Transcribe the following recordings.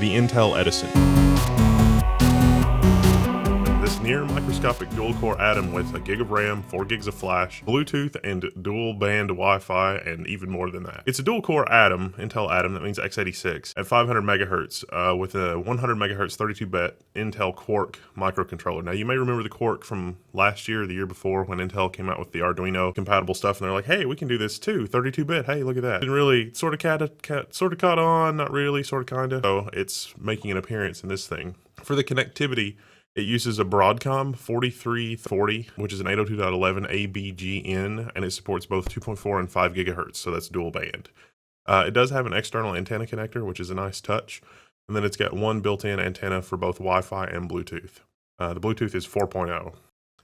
the Intel Edison. This near microscopic dual-core Atom with a gig of RAM, 4 gigs of flash, Bluetooth, and dual-band Wi-Fi, and even more than that. It's a dual-core Atom, Intel Atom, that means x86, at 500 megahertz with a 100 megahertz 32-bit Intel Quark microcontroller. Now, you may remember the Quark from last year or the year before when Intel came out with the Arduino compatible stuff, and they're like, hey, we can do this too, 32-bit, hey, look at that. Didn't really sort of caught on, not really, sort of kinda. So it's making an appearance in this thing. For the connectivity, it uses a Broadcom 4340, which is an 802.11 ABGN, and it supports both 2.4 and 5 gigahertz, so that's dual band. It does have an external antenna connector, which is a nice touch, and then it's got one built-in antenna for both Wi-Fi and Bluetooth. The Bluetooth is 4.0.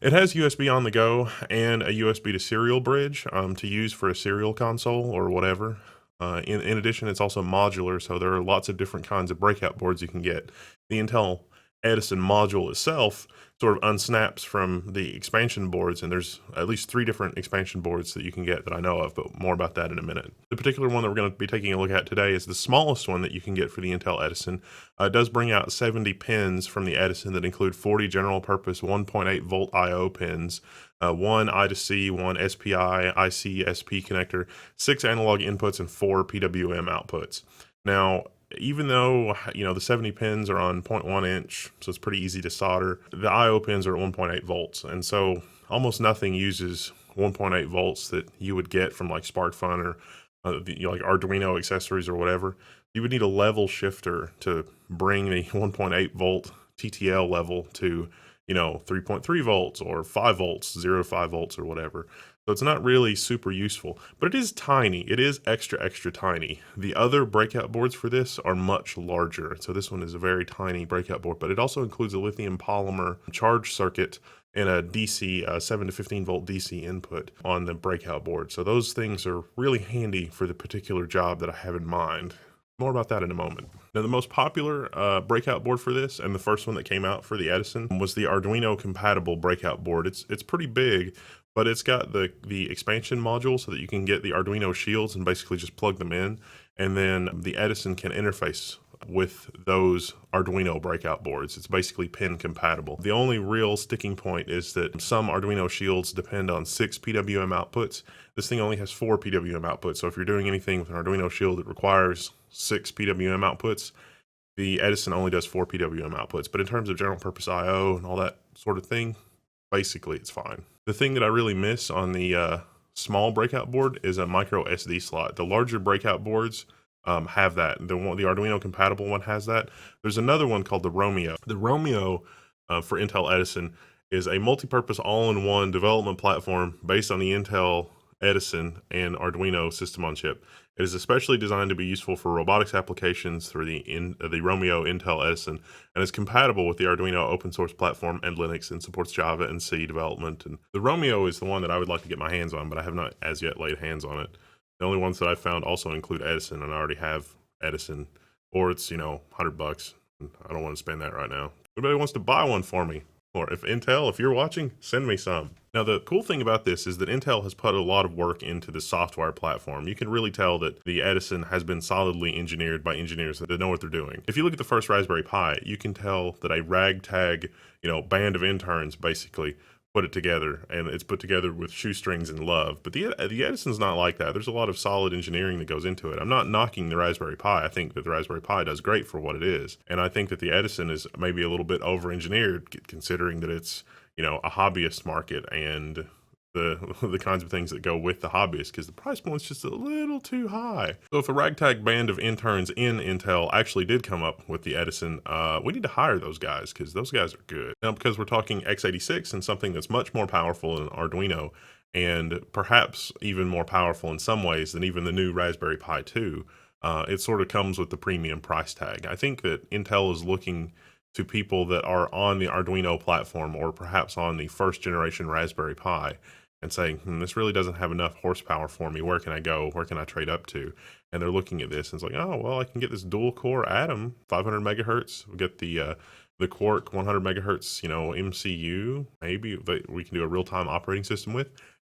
It has USB on the go and a USB to serial bridge to use for a serial console or whatever. In addition, it's also modular, so there are lots of different kinds of breakout boards you can get. The Intel Edison module itself sort of unsnaps from the expansion boards, and there's at least 3 different expansion boards that you can get that I know of, but more about that in a minute. The particular one that we're going to be taking a look at today is the smallest one that you can get for the Intel Edison. It does bring out 70 pins from the Edison that include 40 general purpose 1.8 volt I/O pins, 1 I to C, 1 SPI, IC, SP connector, 6 analog inputs, and 4 PWM outputs. Now, even though, you know, the 70 pins are on 0.1 inch, so it's pretty easy to solder, the I/O pins are at 1.8 volts. And so almost nothing uses 1.8 volts that you would get from like SparkFun or like Arduino accessories or whatever. You would need a level shifter to bring the 1.8 volt TTL level to, you know, 3.3 volts or 5 volts, 0.5 volts or whatever. So it's not really super useful, but it is tiny. It is extra tiny. The other breakout boards for this are much larger. So this one is a very tiny breakout board, but it also includes a lithium polymer charge circuit and a DC 7 to 15 volt DC input on the breakout board. So those things are really handy for the particular job that I have in mind. More about that in a moment. Now, the most popular breakout board for this, and the first one that came out for the Edison, was the Arduino compatible breakout board. It's pretty big, but it's got the expansion module so that you can get the Arduino shields and basically just plug them in, and then the Edison can interface with those Arduino breakout boards. It's basically pin compatible. The only real sticking point is that some Arduino shields depend on 6 PWM outputs. This thing only has 4 PWM outputs, so if you're doing anything with an Arduino shield that requires 6 PWM outputs, the Edison only does 4 PWM outputs. But in terms of general purpose I/O and all that sort of thing, basically it's fine. The thing that I really miss on the small breakout board is a micro SD slot. The larger breakout boards have that. The Arduino compatible one has that. There's another one called the Romeo. The Romeo for Intel Edison is a multi-purpose all-in-one development platform based on the Intel Edison and Arduino System-on-Chip. It is especially designed to be useful for robotics applications through the Romeo Intel Edison, and is compatible with the Arduino open source platform and Linux, and supports Java and C development. And the Romeo is the one that I would like to get my hands on, but I have not as yet laid hands on it. The only ones that I've found also include Edison, and I already have Edison, or it's, you know, $100. I don't want to spend that right now. Anybody wants to buy one for me? Or if Intel, if you're watching, send me some. Now, the cool thing about this is that Intel has put a lot of work into the software platform. You can really tell that the Edison has been solidly engineered by engineers that know what they're doing. If you look at the first Raspberry Pi, you can tell that a ragtag, you know, band of interns basically put it together, and it's put together with shoestrings and love. But the Edison's not like that. There's a lot of solid engineering that goes into it. I'm not knocking the Raspberry Pi. I think that the Raspberry Pi does great for what it is. And I think that the Edison is maybe a little bit over-engineered, considering that it's, you know, a hobbyist market and the kinds of things that go with the hobbyist, because the price point's just a little too high. So if a ragtag band of interns in Intel actually did come up with the Edison, we need to hire those guys, because those guys are good. Now, because we're talking x86 and something that's much more powerful than Arduino, and perhaps even more powerful in some ways than even the new Raspberry Pi 2, it sort of comes with the premium price tag. I think that Intel is looking to people that are on the Arduino platform, or perhaps on the first generation Raspberry Pi, and saying, this really doesn't have enough horsepower for me. Where can I go? Where can I trade up to? And they're looking at this and it's like, oh, well, I can get this dual core Atom, 500 megahertz. We get the Quark 100 megahertz, you know, MCU, maybe that we can do a real-time operating system with.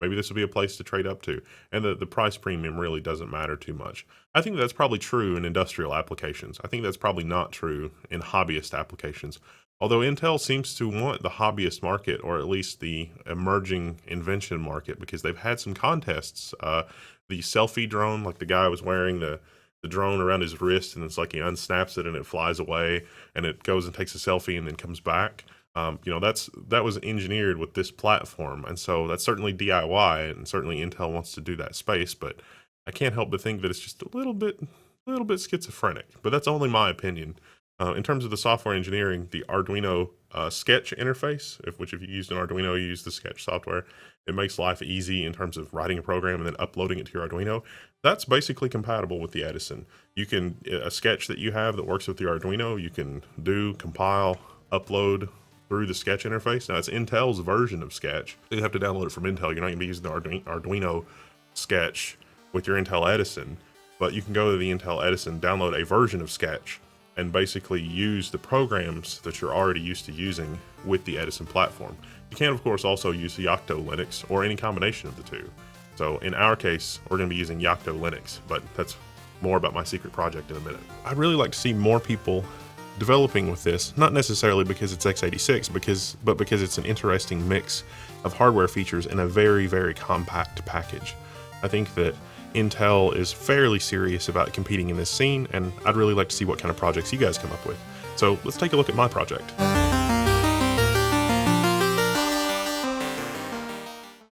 maybe this would be a place to trade up to. And the price premium really doesn't matter too much. I think that's probably true in industrial applications. I think that's probably not true in hobbyist applications. Although Intel seems to want the hobbyist market, or at least the emerging invention market, because they've had some contests. The selfie drone, like the guy was wearing the drone around his wrist, and it's like he unsnaps it and it flies away, and it goes and takes a selfie and then comes back. That was engineered with this platform, and so that's certainly DIY, and certainly Intel wants to do that space. But I can't help but think that it's just a little bit schizophrenic. But that's only my opinion. In terms of the software engineering, the Arduino Sketch interface, if you used an Arduino, you use the Sketch software, it makes life easy in terms of writing a program and then uploading it to your Arduino. That's basically compatible with the Edison. You can, a sketch that you have that works with your Arduino, you can compile, upload through the Sketch interface. Now, it's Intel's version of Sketch. You have to download it from Intel. You're not going to be using the Arduino Sketch with your Intel Edison, but you can go to the Intel Edison, download a version of Sketch, and basically use the programs that you're already used to using with the Edison platform. You can, of course, also use the Yocto Linux or any combination of the two. So in our case, we're going to be using Yocto Linux, but that's more about my secret project in a minute. I'd really like to see more people developing with this, not necessarily because it's x86, but because it's an interesting mix of hardware features in a very, very compact package. I think that Intel is fairly serious about competing in this scene, and I'd really like to see what kind of projects you guys come up with. So let's take a look at my project.